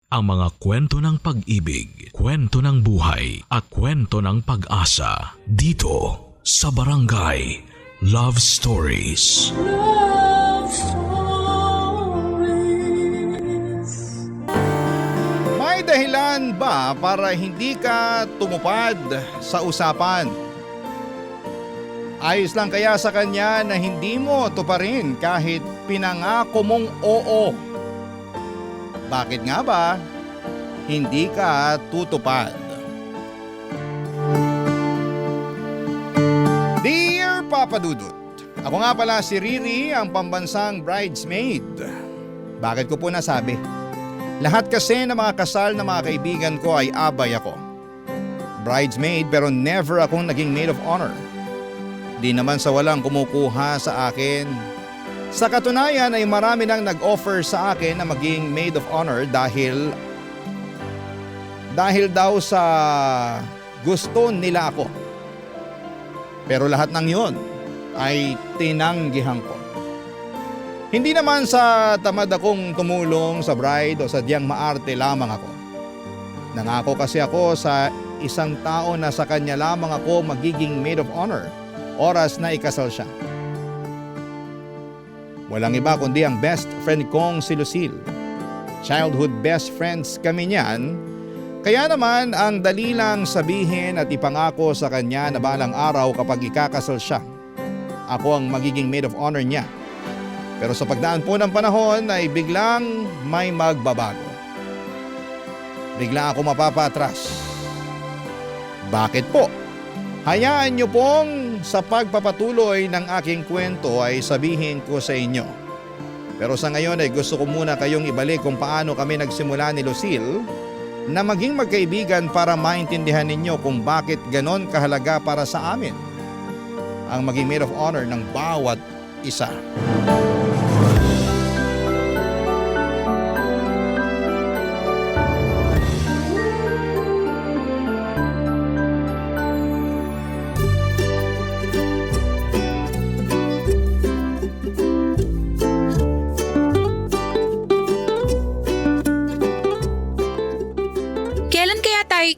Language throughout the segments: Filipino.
ang mga kwento ng pag-ibig, kwento ng buhay at kwento ng pag-asa dito sa Barangay Love Stories. Love Stories. May dahilan ba para hindi ka tumupad sa usapan? Ayos lang kaya sa kanya na hindi mo tuparin kahit pinangako mong oo? Bakit nga ba hindi ka tutupad? Dear Papa Dudut, ako nga pala si Riri, ang pambansang bridesmaid. Bakit ko po nasabi? Lahat kasi ng mga kasal na mga kaibigan ko ay abay ako. Bridesmaid pero never akong naging maid of honor. Di naman sa walang kumukuha sa akin. Sa katunayan ay marami nang nag-offer sa akin na maging maid of honor dahil daw sa gusto nila ako. Pero lahat ng yon ay tinanggihan ko. Hindi naman sa tamad akong tumulong sa bride o sadyang maarte lamang ako. Nangako kasi ako sa isang tao na sa kanya lamang ako magiging maid of honor oras na ikasal siya. Walang iba kundi ang best friend kong si Lucille. Childhood best friends kami niyan. Kaya naman ang dali lang sabihin at ipangako sa kanya na balang araw kapag ikakasal siya, ako ang magiging maid of honor niya. Pero sa pagdaan po ng panahon ay biglang may magbabago. Bigla ako mapapatras. Bakit po? Hayaan niyo pong sa pagpapatuloy ng aking kwento ay sabihin ko sa inyo. Pero sa ngayon ay gusto ko muna kayong ibalik kung paano kami nagsimula ni Lucille na maging magkaibigan para maintindihan ninyo kung bakit ganon kahalaga para sa amin ang maging maid of honor ng bawat isa.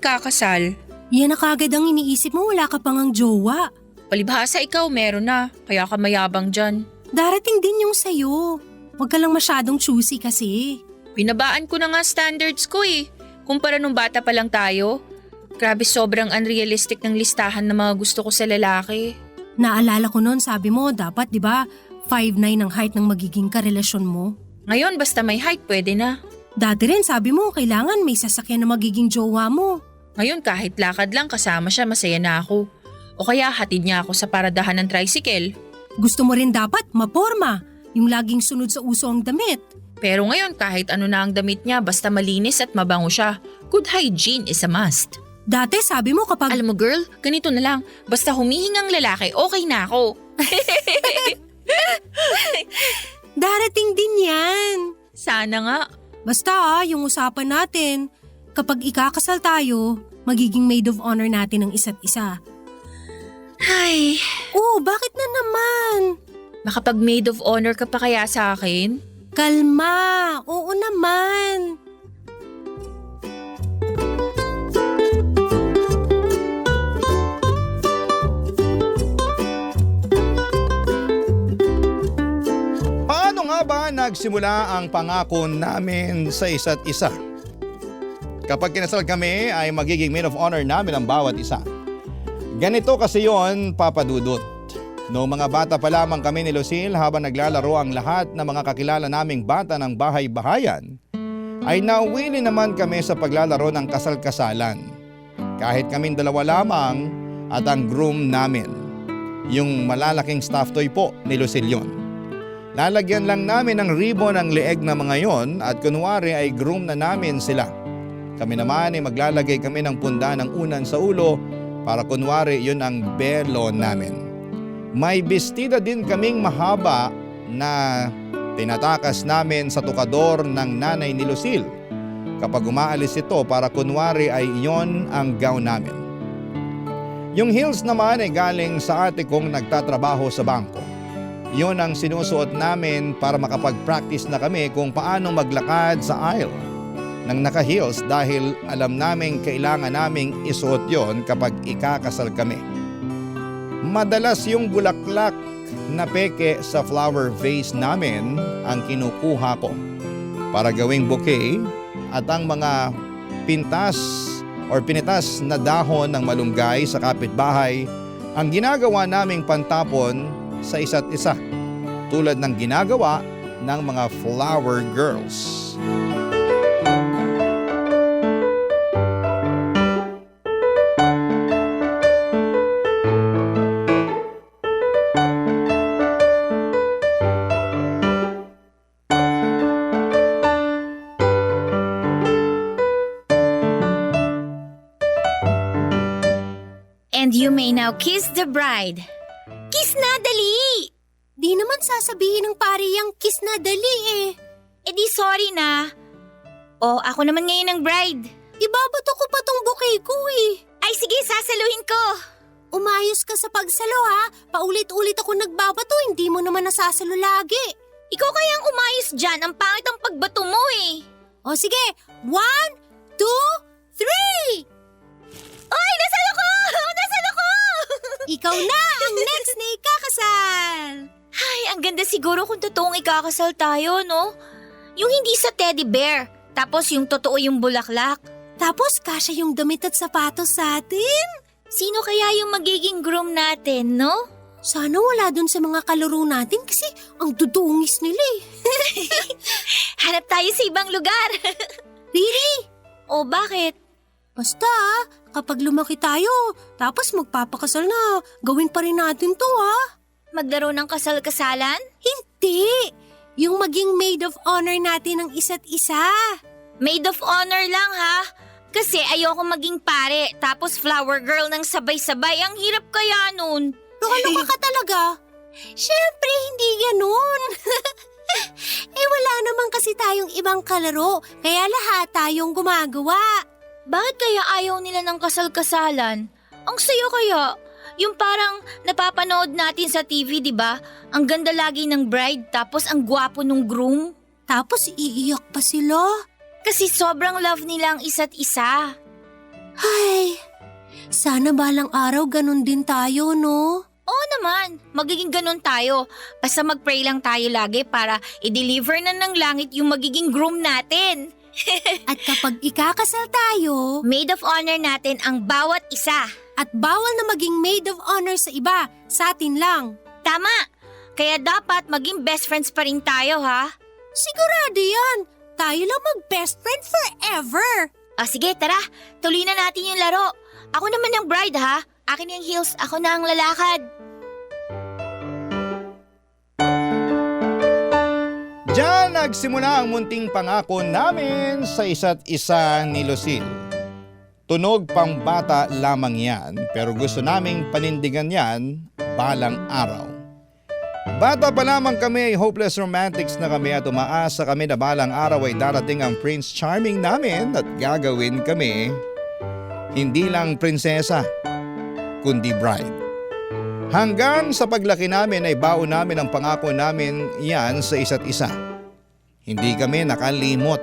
Kakasal. Yan na kagad ang iniisip mo, wala ka pang ang jowa. Palibhasa ikaw meron na, kaya ka mayabang dyan. Darating din yung sayo. Huwag ka lang masyadong choosy kasi. Binabaan ko na nga standards ko eh. Kumpara nung bata pa lang tayo. Grabe sobrang unrealistic ng listahan ng mga gusto ko sa lalaki. Naalala ko noon, sabi mo dapat 'di ba 5'9" ang height ng magiging karelasyon mo. Ngayon basta may height pwede na. Dati rin sabi mo kailangan may sasakyan na magiging jowa mo. Ngayon kahit lakad lang kasama siya masaya na ako. O kaya hatid niya ako sa paradahan ng tricycle. Gusto mo rin dapat maporma, yung laging sunod sa uso ang damit. Pero ngayon kahit ano na ang damit niya basta malinis at mabango siya. Good hygiene is a must. Dati sabi mo kapag… Alam mo girl, ganito na lang. Basta humihingang lalaki, okay na ako. Darating din yan. Sana nga. Basta yung usapan natin, kapag ikakasal tayo, magiging maid of honor natin ang isa't isa. Ay. Oh, bakit na naman? Makapag maid of honor ka pa kaya sa akin? Kalma, oo naman. Paano nga ba nagsimula ang pangako namin sa isa't isa? Kapag kinasal kami ay magiging maid of honor namin ang bawat isa. Ganito kasi yon, Papa Dudut. Noong mga bata pa lamang kami ni Lucille habang naglalaro ang lahat ng mga kakilala naming bata ng bahay-bahayan, ay nauwili naman kami sa paglalaro ng kasal-kasalan. Kahit kaming dalawa lamang at ang groom namin. Yung malalaking stuffed toy po ni Lucille yun. Lalagyan lang namin ng ribbon ang leeg na mga yon at kunwari ay groom na namin sila. Kami naman ay maglalagay kami ng punda ng unan sa ulo para kunwari yun ang belo namin. May bestida din kaming mahaba na tinatakas namin sa tukador ng nanay ni Lucille kapag umaalis ito para kunwari ay iyon ang gown namin. Yung heels naman ay galing sa ate kong nagtatrabaho sa bangko. Yun ang sinusuot namin para makapag-practice na kami kung paano maglakad sa aisle. ng naka-heels dahil alam naming kailangan naming isuot yon kapag ikakasal kami. Madalas yung bulaklak na peke sa flower vase namin ang kinukuha ko para gawing bouquet at ang mga pinitas na dahon ng malunggay sa kapitbahay ang ginagawa naming pantapon sa isa't isa tulad ng ginagawa ng mga flower girls. And you may now kiss the bride. Kiss na, dali! Di naman sasabihin ng pare yung kiss na dali eh. Eh di sorry na. O, ako naman ngayon ang bride. Ibabato ko pa tong bouquet ko eh. Ay sige, sasaluhin ko. Umayos ka sa pagsalo ha. Paulit-ulit ako nagbabato, hindi mo naman nasasalo lagi. Ikaw kayang umayos dyan, ang pangit ang pagbato mo eh. O sige, 1, 2, 3! Ay, nasalo ko! Nasalo ko! Ikaw na ang next na ikakasal! Ay, ang ganda siguro kung totoong ikakasal tayo, no? Yung hindi sa teddy bear, tapos yung totoo yung bulaklak. Tapos kasya yung damit at sapatos sa atin. Sino kaya yung magiging groom natin, no? Sana wala dun sa mga kalaro natin kasi ang dudungis nila eh. Hanap tayo sa ibang lugar. Really? O bakit? Basta kapag lumaki tayo, tapos magpapakasal na, gawin pa rin natin to ha. Maglaro ng kasal-kasalan? Hindi! Yung maging maid of honor natin ng isa't isa. Maid of honor lang ha? Kasi ayoko maging pare, tapos flower girl ng sabay-sabay. Ang hirap kaya nun. Nakaloka ka talaga? Siyempre, hindi ganun. Wala naman kasi tayong ibang kalaro, kaya lahat tayong gumagawa. Bakit kaya ayaw nila ng kasal-kasalan? Ang saya kaya. Yung parang napapanood natin sa TV, di ba? Ang ganda lagi ng bride, tapos ang gwapo nung groom. Tapos iiyak pa sila. Kasi sobrang love nila ang isa't isa. Ay, sana balang araw ganun din tayo, no? Oo naman, magiging ganun tayo. Basta mag-pray lang tayo lagi para i-deliver na ng langit yung magiging groom natin. At kapag ikakasal tayo, Maid of honor natin ang bawat isa. at bawal na maging maid of honor sa iba, sa atin lang. Tama! Kaya dapat maging best friends pa rin tayo, ha? Sigurado yan. Tayo lang mag-best friend forever. O sige, tara. Tuloy na natin yung laro. Ako naman ang bride, ha? Akin yung heels, ako na ang lalakad. Diyan nagsimula ang munting pangako namin sa isa't isa ni Lucille. Tunog pang bata lamang yan, pero gusto naming panindigan yan balang araw. Bata pa lamang kami ay hopeless romantics na kami at umaasa kami na balang araw ay darating ang Prince Charming namin at gagawin kami hindi lang prinsesa, kundi bride. Hanggang sa paglaki namin ay baon namin ang pangako namin yan sa isa't isa. Hindi kami nakalimot.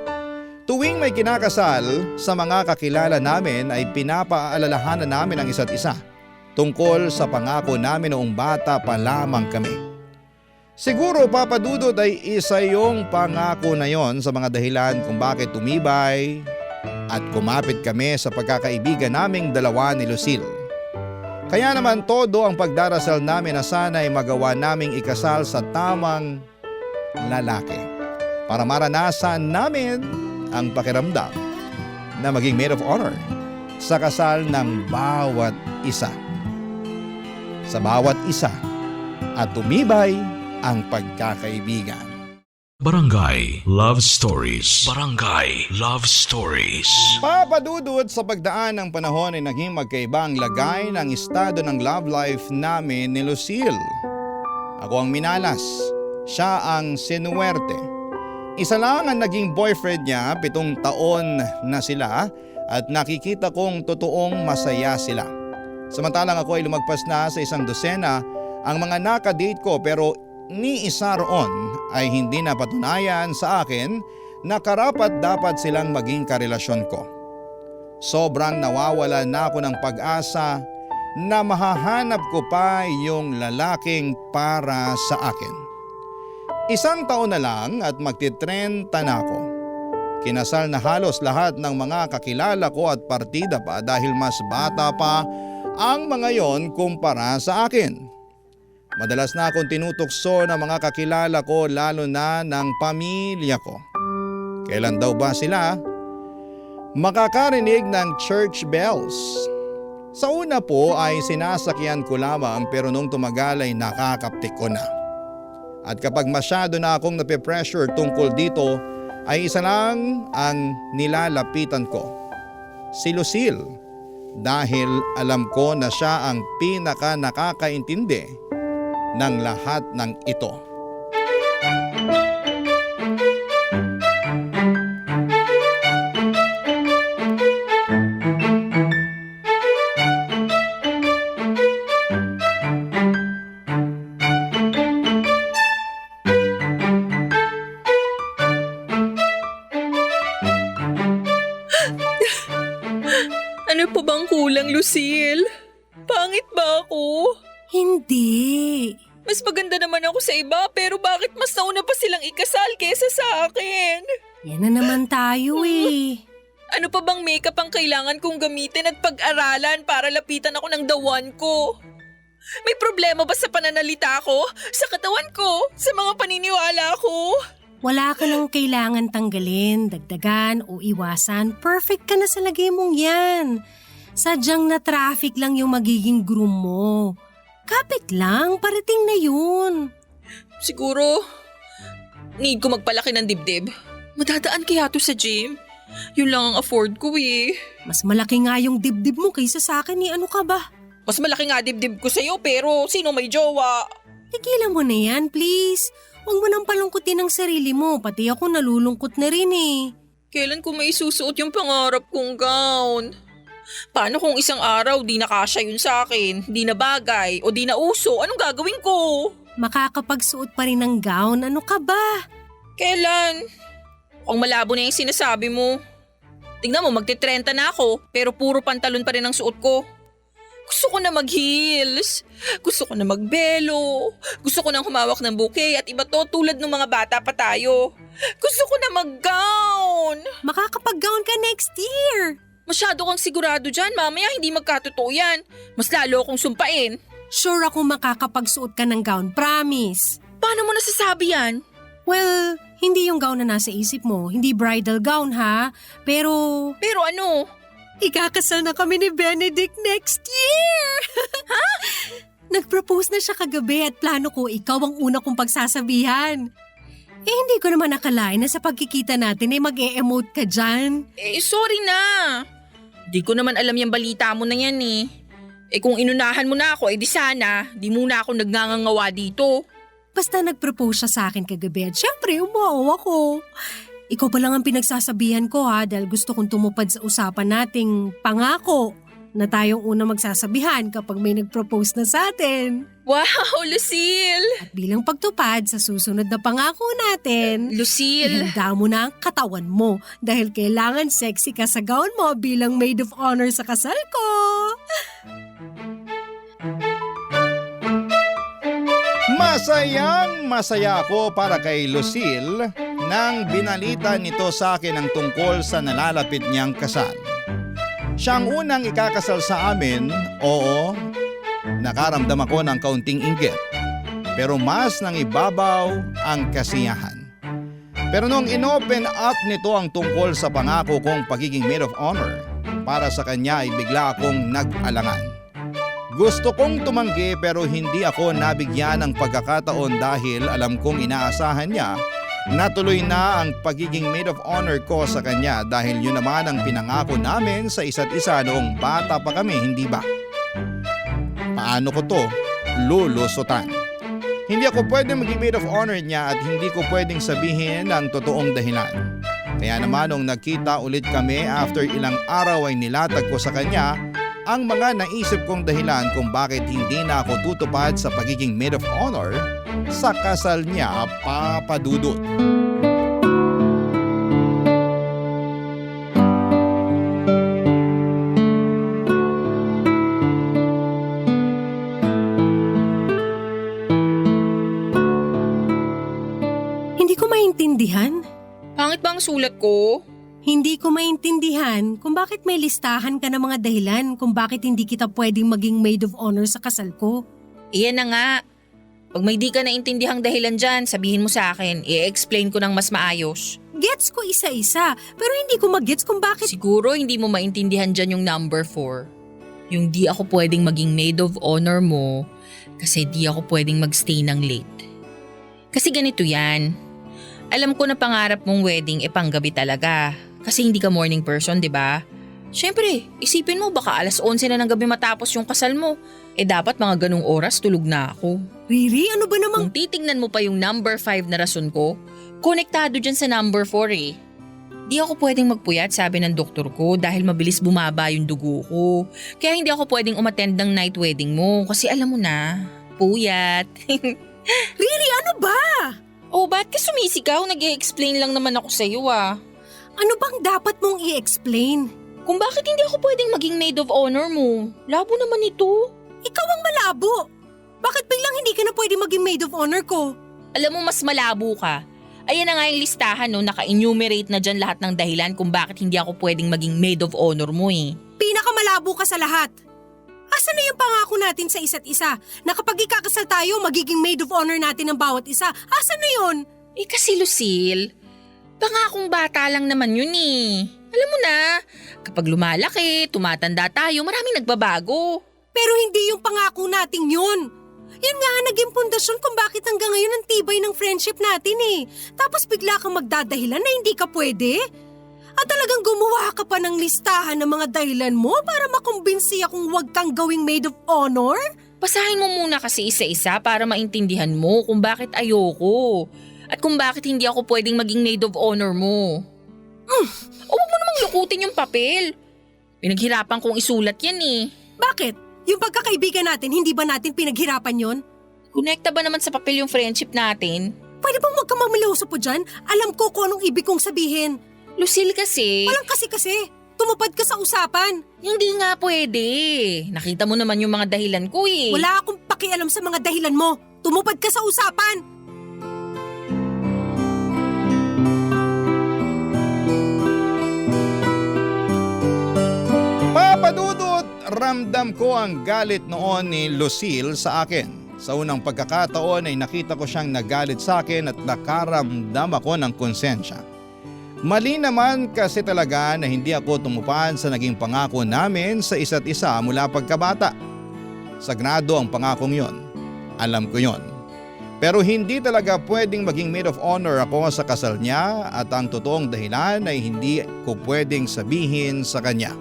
Tuwing may kinakasal sa mga kakilala namin ay pinapaalalahanan namin ang isa't isa tungkol sa pangako namin noong bata pa lamang kami. Siguro Papa Dudut ay isa yung pangako na yon sa mga dahilan kung bakit tumibay at kumapit kami sa pagkakaibigan naming dalawa ni Lucille. Kaya naman todo ang pagdarasal namin na sana ay magawa naming ikasal sa tamang lalaki para maranasan namin ang pakiramdam na maging maid of honor sa kasal ng bawat isa. Sa bawat isa at tumibay ang pagkakaibigan. Barangay Love Stories. Barangay Love Stories. Papadudod sa pagdaan ng panahon ay naging magkaiba ang lagay ng estado ng love life namin ni Lucille. Ako ang minalas, siya ang sinuwerte. Isa lang ang naging boyfriend niya, 7 taon na sila at nakikita kong totoong masaya sila. Samantalang ako ay lumagpas na sa 1 dosena ang mga nakadate ko pero ni isa roon ay hindi napatunayan sa akin na karapat-dapat silang maging karelasyon ko. Sobrang nawawala na ako ng pag-asa na mahahanap ko pa yung lalaking para sa akin. 1 taon na lang at magti-30 na ako. Kinasal na halos lahat ng mga kakilala ko at partida pa dahil mas bata pa ang mga yon kumpara sa akin. Madalas na akong tinutokso ng mga kakilala ko lalo na ng pamilya ko. Kailan daw ba sila makakarinig ng church bells? Sa una po ay sinasakyan ko lamang pero nung tumagal ay nakakaptik ko na. At kapag masyado na akong nape-pressure tungkol dito ay isa lang ang nilalapitan ko. Si Lucille. Dahil alam ko na siya ang pinaka nakakaintindi ng lahat ng ito. Ano pa bang kulang, Lucille? Pangit ba ako? Hindi. Mas maganda naman ako sa iba pero bakit mas nauna pa silang ikasal kesa sa akin? Yan na naman tayo eh. Ano pa bang makeup ang kailangan kong gamitin at pag-aralan para lapitan ako ng the one ko? May problema ba sa pananalita ko, sa katawan ko, sa mga paniniwala ko? Wala ka nang kailangan tanggalin, dagdagan o iwasan. Perfect ka na sa lagay mong yan. Sadyang na traffic lang yung magiging groom mo. Kapit lang, parating na yun. Siguro, need ko magpalaki ng dibdib. Madadaan kaya to sa gym? Yun lang ang afford ko eh. Mas malaki nga yung dibdib mo kaysa sa akin eh. Ano ka ba? Mas malaki nga dibdib ko sa'yo pero sino may jowa? Tigilan mo na yan, please. Huwag mo nang palungkutin ang sarili mo. Pati ako nalulungkot na rin eh. Kailan ko may susuot yung pangarap kong gown? Paano kung isang araw di nakasya yun sa akin, di na bagay o di na uso, anong gagawin ko? Makakapagsuot pa rin ng gown. Ano ka ba? Kailan? Ang malabo na yung sinasabi mo. Tingnan mo, magti-30 na ako pero puro pantalon pa rin ang suot ko. Gusto ko na mag-heels. Gusto ko na magbelo. Gusto ko nang humawak ng bouquet at iba to tulad ng mga bata pa tayo. Gusto ko na mag-gown. Makakapag-gown ka next year. Masyado kang sigurado dyan. Mamaya hindi magkatotoo yan. Mas lalo akong sumpain. Sure ako makakapagsuot ka ng gown, promise. Paano mo nasasabi yan? Well, hindi yung gown na nasa isip mo. Hindi bridal gown ha. Pero Pero ano? ikakasal na kami ni Benedict next year! Ha? Nag-propose na siya kagabi at plano ko ikaw ang una kong pagsasabihan. Eh hindi ko naman nakalain na sa pagkikita natin ay mag-e-emote ka dyan. Sorry na. Di ko naman alam yung balita mo na yan eh. Kung inunahan mo na ako, di sana, di muna ako nagngangangawa dito. Basta nag-propose siya sa akin kagabi at syempre umawa ako. Ikaw pa lang ang pinagsasabihan ko ha dahil gusto kong tumupad sa usapan nating pangako na tayong una magsasabihan kapag may nag-propose na sa atin. Wow, Lucille! At bilang pagtupad sa susunod na pangako natin, Lucille! ihanda mo na ang katawan mo dahil kailangan sexy ka sa gown mo bilang maid of honor sa kasal ko. Masayang masaya ako para kay Lucille nang binalita nito sa akin ang tungkol sa nalalapit niyang kasal. Siya ang unang ikakasal sa amin, oo, nakaramdam ako ng kaunting inggit. Pero mas nang ibabaw ang kasiyahan. Pero nung inopen up nito ang tungkol sa pangako kong pagiging maid of honor, para sa kanya ay bigla akong nag-alangan. Gusto kong tumanggi pero hindi ako nabigyan ng pagkakataon dahil alam kong inaasahan niya na tuloy na ang pagiging maid of honor ko sa kanya dahil yun naman ang pinangako namin sa isa't isa noong bata pa kami, hindi ba? Paano ko to lulusutan? Hindi ako pwedeng maging maid of honor niya at hindi ko pwedeng sabihin ang totoong dahilan. Kaya naman nung nagkita ulit kami after ilang araw ay nilatag ko sa kanya ang mga naisip kong dahilan kung bakit hindi na ako tutupad sa pagiging maid of honor sa kasal niya, Papa Dudut. ang sulat ko? Hindi ko maintindihan kung bakit may listahan ka ng mga dahilan kung bakit hindi kita pwedeng maging maid of honor sa kasal ko. Iyan na nga. Pag may di ka naintindihang dahilan dyan, sabihin mo sa akin. I-explain ko ng mas maayos. Gets ko isa-isa, pero hindi ko mag-gets kung bakit… Siguro hindi mo maintindihan dyan yung number 4. Yung di ako pwedeng maging maid of honor mo kasi di ako pwedeng magstay ng late. Kasi ganito yan. Alam ko na pangarap mong wedding panggabi talaga. Kasi hindi ka morning person, di ba? Siyempre, isipin mo baka alas 11 na ng gabi matapos yung kasal mo. Dapat mga ganung oras tulog na ako. Riri, ano ba namang… Kung titingnan mo pa yung number 5 na rason ko, konektado dyan sa number 4 eh. Di ako pwedeng magpuyat, sabi ng doktor ko, dahil mabilis bumaba yung dugo ko. Kaya hindi ako pwedeng umattend ng night wedding mo kasi alam mo na, puyat. Riri, ano ba? Oh, ba't ka sumisigaw? Nag-i-explain lang naman ako sa'yo ah. Ano bang dapat mong i-explain? Kung bakit hindi ako pwedeng maging maid of honor mo. Labo naman ito. Ikaw ang malabo. Bakit biglang hindi ka na pwedeng maging maid of honor ko? Alam mo, mas malabo ka. Ayan na nga yung listahan, no? Naka-enumerate na dyan lahat ng dahilan kung bakit hindi ako pwedeng maging maid of honor mo eh. Pinakamalabo ka sa lahat. Asan na yung pangako natin sa isa't isa? Na kapag ikakasal tayo, magiging maid of honor natin ng bawat isa. Asan na yun? Kasi Lucille, pangakong bata lang naman yun eh. Alam mo na, kapag lumalaki, tumatanda tayo, maraming nagbabago. Pero hindi yung pangako natin yun. Yan nga ang naging pundasyon kung bakit hanggang ngayon ang tibay ng friendship natin eh. Tapos bigla kang magdadahilan na hindi ka pwede? At talagang gumawa ka pa ng listahan ng mga dahilan mo para makumbinsi akong huwag kang gawing maid of honor? Basahin mo muna kasi isa-isa para maintindihan mo kung bakit ayoko. At kung bakit hindi ako pwedeng maging maid of honor mo. O wag mo namang lukutin yung papel. Pinaghirapan kong isulat yan eh. Bakit? Yung pagkakaibigan natin, hindi ba natin pinaghirapan yon? Konekta ba naman sa papel yung friendship natin? Pwede bang wag kang mamiloso po dyan? Alam ko kung anong ibig kong sabihin. Lucille kasi… Walang kasi. Tumupad ka sa usapan. Hindi nga pwede. Nakita mo naman yung mga dahilan ko eh. Wala akong pakialam sa mga dahilan mo. Tumupad ka sa usapan. Papadudot, ramdam ko ang galit noon ni Lucille sa akin. Sa unang pagkakataon ay nakita ko siyang nagalit sa akin at nakaramdam ako ng konsensya. Mali naman kasi talaga na hindi ako tumupad sa naging pangako namin sa isa't isa mula pagkabata. Sagrado ang pangakong yon. Alam ko yon. Pero hindi talaga pwedeng maging maid of honor ako sa kasal niya at ang totoong dahilan ay hindi ko pwedeng sabihin sa kanya.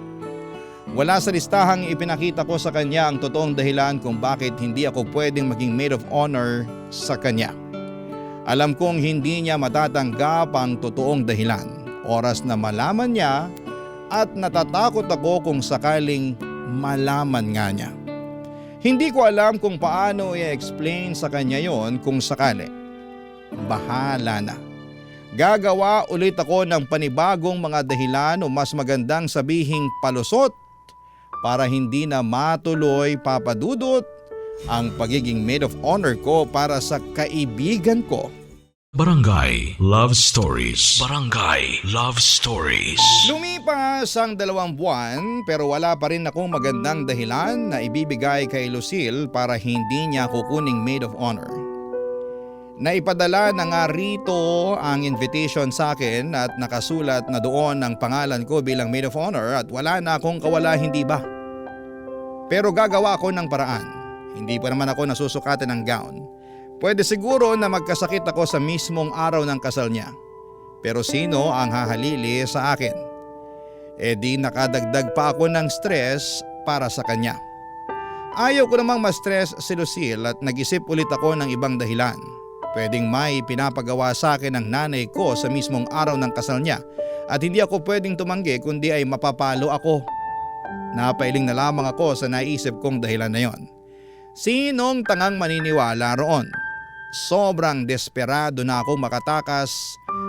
Wala sa listahang ipinakita ko sa kanya ang totoong dahilan kung bakit hindi ako pwedeng maging maid of honor sa kanya. Alam kong hindi niya matatanggap ang totoong dahilan, oras na malaman niya at natatakot ako kung sakaling malaman nga niya. Hindi ko alam kung paano i-explain sa kanya yon kung sakali. Bahala na. Gagawa ulit ako ng panibagong mga dahilan o mas magandang sabihing palusot para hindi na matuloy papadudot ang pagiging maid of honor ko para sa kaibigan ko. Barangay Love Stories. Barangay Love Stories. Lumipas ang 2 buwan pero wala pa rin akong magandang dahilan na ibibigay kay Lucille para hindi niya kukuning maid of honor. Naipadala na nga rito ang invitation sa akin at nakasulat na doon ang pangalan ko bilang maid of honor at wala na akong kawala hindi ba. Pero gagawa ako ng paraan. Hindi pa naman ako nasusukatan ng gown. Pwede siguro na magkasakit ako sa mismong araw ng kasal niya. Pero sino ang hahalili sa akin? Di nakadagdag pa ako ng stress para sa kanya. Ayaw ko namang ma-stress si Lucille at nag-isip ulit ako ng ibang dahilan. Pwedeng may pinapagawa sa akin ng nanay ko sa mismong araw ng kasal niya at hindi ako pwedeng tumanggi kundi ay mapapalo ako. Napailing na lamang ako sa naisip kong dahilan na yon. Sinong tangang maniniwala roon? Sobrang desperado na akong makatakas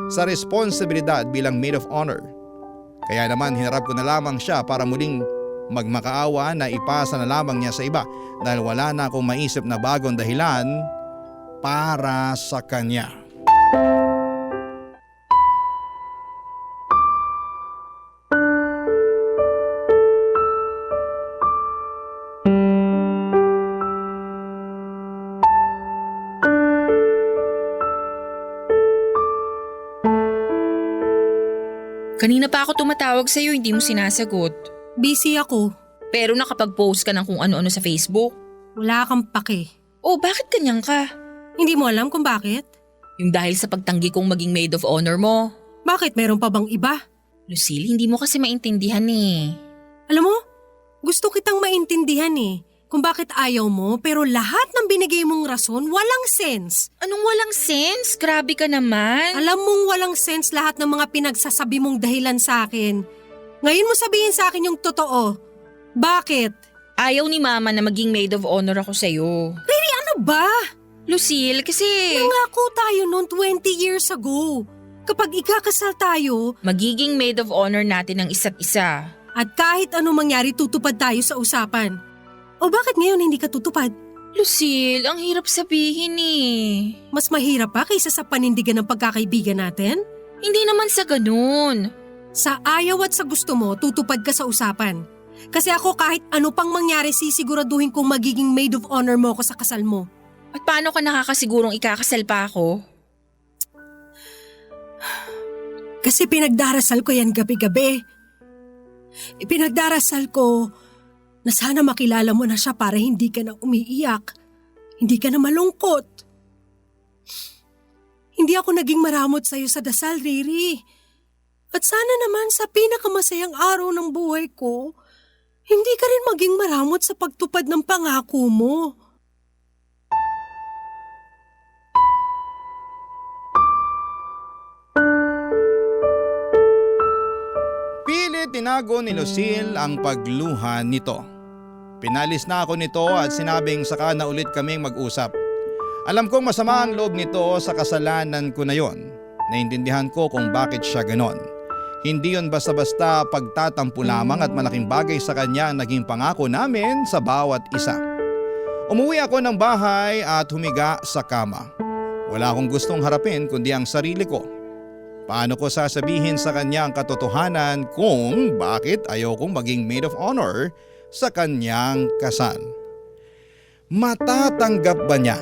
sa responsibilidad bilang maid of honor. Kaya naman hinarap ko na lamang siya para muling magmakaawa na ipasa na lamang niya sa iba dahil wala na akong maisip na bagong dahilan para sa kanya. Kanina pa ako tumatawag sa'yo, hindi mo sinasagot. Busy ako. Pero nakapag-post ka ng kung ano-ano sa Facebook. Wala kang pake. Oh, bakit ganyan ka? Hindi mo alam kung bakit? Yung dahil sa pagtanggi kong maging maid of honor mo. Bakit meron pa bang iba? Lucille, hindi mo kasi maintindihan eh. Alam mo, gusto kitang maintindihan eh. Kung bakit ayaw mo, pero lahat ng binigay mong rason walang sense. Anong walang sense? Grabe ka naman. Alam mong walang sense lahat ng mga pinagsasabi mong dahilan sa akin. Ngayon mo sabihin sa akin yung totoo. Bakit? Ayaw ni Mama na maging maid of honor ako sa'yo. Riri, ano ba? Lucille, kasi Nangako tayo noon 20 years ago. Kapag ikakasal tayo, magiging maid of honor natin ng isa't isa. at kahit ano mangyari tutupad tayo sa usapan. O bakit ngayon hindi ka tutupad? Lucille, ang hirap sabihin eh. Mas mahirap pa kaysa sa panindigan ng pagkakaibigan natin? Hindi naman sa ganun. Sa ayaw at sa gusto mo, tutupad ka sa usapan. Kasi ako kahit ano pang mangyari sisiguraduhin kong magiging maid of honor mo ako sa kasal mo. At paano ka nakakasigurong ikakasal pa ako? Kasi pinagdarasal ko yan gabi-gabi. Ipinagdarasal ko na sana makilala mo na siya para hindi ka na umiiyak. Hindi ka na malungkot. Hindi ako naging maramot sa'yo sa dasal, Riri. At sana naman sa pinakamasayang araw ng buhay ko, hindi ka rin maging maramot sa pagtupad ng pangako mo. Pilit tinago ni Lucille ang pagluha nito. Pinalis na ako nito at sinabing saka na ulit kaming mag-usap. Alam kong masama ang loob nito sa kasalanan ko na yon. Naintindihan ko kung bakit siya ganon. Hindi yon basta-basta pagtatampo lamang at malaking bagay sa kanya ang naging pangako namin sa bawat isa. Umuwi ako ng bahay at humiga sa kama. Wala akong gustong harapin kundi ang sarili ko. Paano ko sasabihin sa kanya ang katotohanan kung bakit ayokong maging maid of honor sa kanyang kasal? Matatanggap ba niya?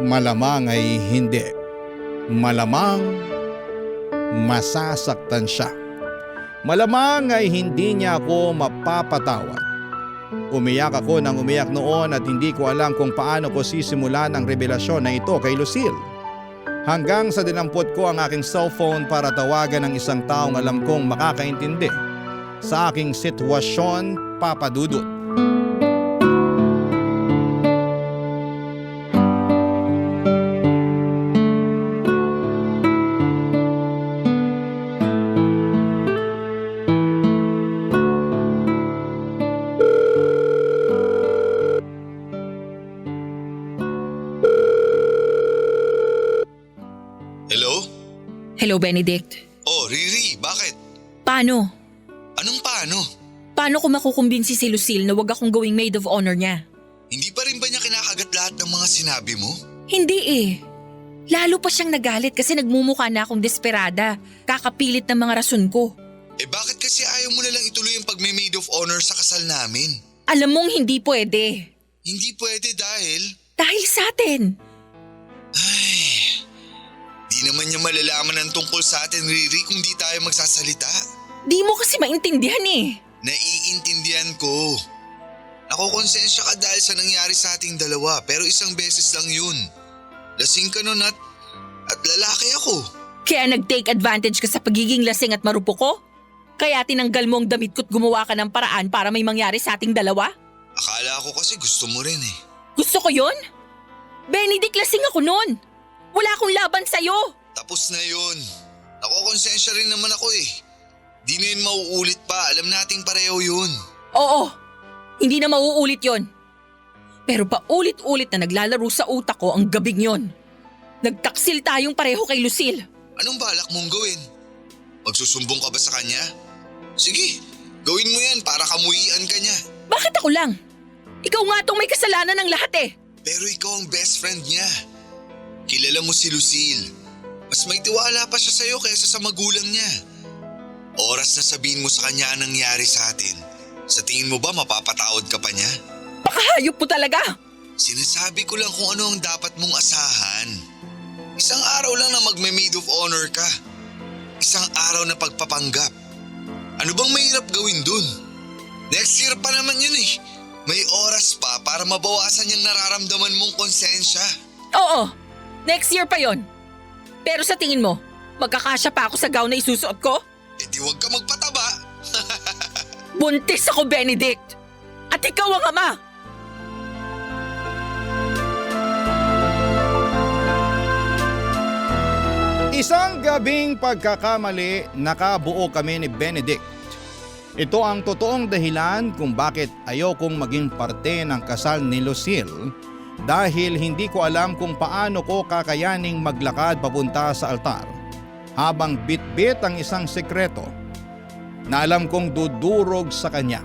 Malamang ay hindi. Malamang masasaktan siya. Malamang ay hindi niya ako mapapatawad. Umiyak ako ng umiyak noon at hindi ko alam kung paano ko sisimulan ang revelasyon na ito kay Lucille. Hanggang sa dinampot ko ang aking cellphone para tawagan ang isang taong alam kong makakaintindi sa aking sitwasyon, Papa Dudut. Hello, Benedict. Oh, Riri, bakit? Paano? Anong paano? Paano ko makukumbinsi si Lucille na wag akong gawing maid of honor niya? Hindi pa rin ba niya kinakagat lahat ng mga sinabi mo? Hindi eh. Lalo pa siyang nagalit kasi nagmumukha na akong desperada. Kakapilit ng mga rason ko. Eh bakit kasi ayaw mo na lang ituloy yung pagme-maid of honor sa kasal namin? Alam mong hindi pwede. Hindi pwede dahil… Dahil sa atin. Ay… Di naman niya malalaman ang tungkol sa atin, Riri, kung di tayo magsasalita. Di mo kasi maintindihan eh. Naiintindihan ko. Nakokonsensya ka dahil sa nangyari sa ating dalawa pero isang beses lang yun. Lasing ka nun at lalaki ako. Kaya nag-take advantage ka sa pagiging lasing at marupok ko? Kaya tinanggal mo ang damit ko't gumawa ka ng paraan para may mangyari sa ating dalawa? Akala ko kasi gusto mo rin eh. Gusto ko yun? Benedict, lasing ako nun. Wala akong laban sa'yo. Tapos na yun. Nakokonsensya rin naman ako eh. Di na yun mauulit pa. Alam nating pareho yun. Oo, hindi na mauulit yon. Pero paulit-ulit na naglalaro sa utak ko ang gabing yon. Nagtaksil tayong pareho kay Lucille. Anong balak mong gawin? Magsusumbong ka ba sa kanya? Sige, gawin mo yan para kamuhian ka niya. Bakit ako lang? Ikaw nga tong may kasalanan ng lahat eh. Pero ikaw ang best friend niya. Kilala mo si Lucille. Mas may tiwala pa siya sa'yo kaysa sa magulang niya. Oras na sabihin mo sa kanya ang nangyari sa atin. Sa tingin mo ba mapapatawad ka pa niya? Pakahayop mo talaga. Sinasabi ko lang kung ano ang dapat mong asahan. Isang araw lang na magme-maid of honor ka. Isang araw na pagpapanggap. Ano bang mahirap gawin dun? Next year pa naman yun eh. May oras pa para mabawasan yung nararamdaman mong konsensya. Oo, next year pa yon. Pero sa tingin mo, magkakasya pa ako sa gown na isusuot ko? Eh di huwag ka magpataba. Buntis ako, Benedict! At ikaw ang ama! Isang gabing pagkakamali, nakabuo kami ni Benedict. Ito ang totoong dahilan kung bakit ayokong maging parte ng kasal ni Lucille dahil hindi ko alam kung paano ko kakayaning maglakad papunta sa altar habang bitbit ang isang sekreto na alam kong dudurog sa kanya.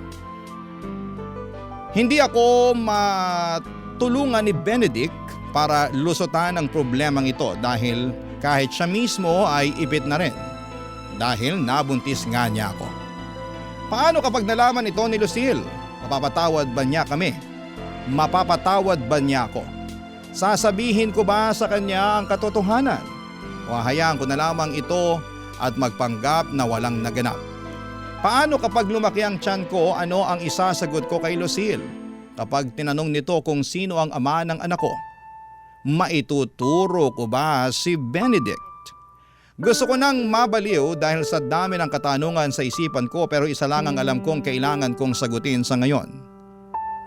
Hindi ako matulungan ni Benedict para lusutan ang problemang ito dahil kahit siya mismo ay ipit na rin dahil nabuntis nga niya ako. Paano kapag nalaman ito ni Lucille? Mapapatawad ba niya kami? Mapapatawad ba niya ako? Sasabihin ko ba sa kanya ang katotohanan? O hayaan ko na lamang ito at magpanggap na walang naganap? Paano kapag lumaki ang tiyan ko, ano ang isasagot ko kay Lucille? Kapag tinanong nito kung sino ang ama ng anak ko, maituturo ko ba si Benedict? Gusto ko nang mabaliw dahil sa dami ng katanungan sa isipan ko pero isa lang ang alam kong kailangan kong sagutin sa ngayon.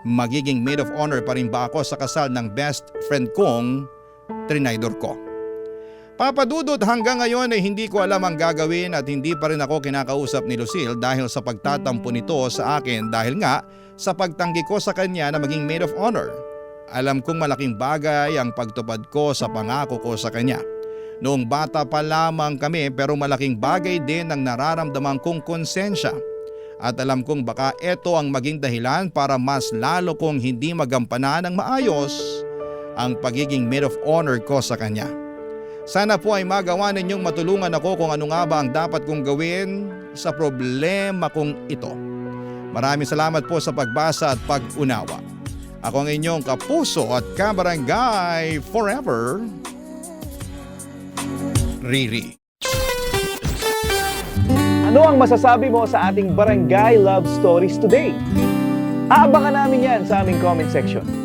Magiging maid of honor pa rin ba ako sa kasal ng best friend kong trinaydor ko? Papadudot hanggang ngayon ay hindi ko alam ang gagawin at hindi pa rin ako kinakausap ni Lucille dahil sa pagtatampo nito sa akin dahil nga sa pagtanggi ko sa kanya na maging maid of honor. Alam kong malaking bagay ang pagtupad ko sa pangako ko sa kanya. Noong bata pa lamang kami pero malaking bagay din ang nararamdaman kong konsensya. At alam kong baka ito ang maging dahilan para mas lalo kong hindi magampanan ng maayos ang pagiging maid of honor ko sa kanya. Sana po ay magawa ninyong matulungan ako kung ano nga ba ang dapat kong gawin sa problema kong ito. Maraming salamat po sa pagbasa at pag-unawa. Ako ang inyong kapuso at kabarangay forever, Riri. Ano ang masasabi mo sa ating Barangay Love Stories today? Aabangan namin yan sa aming comment section.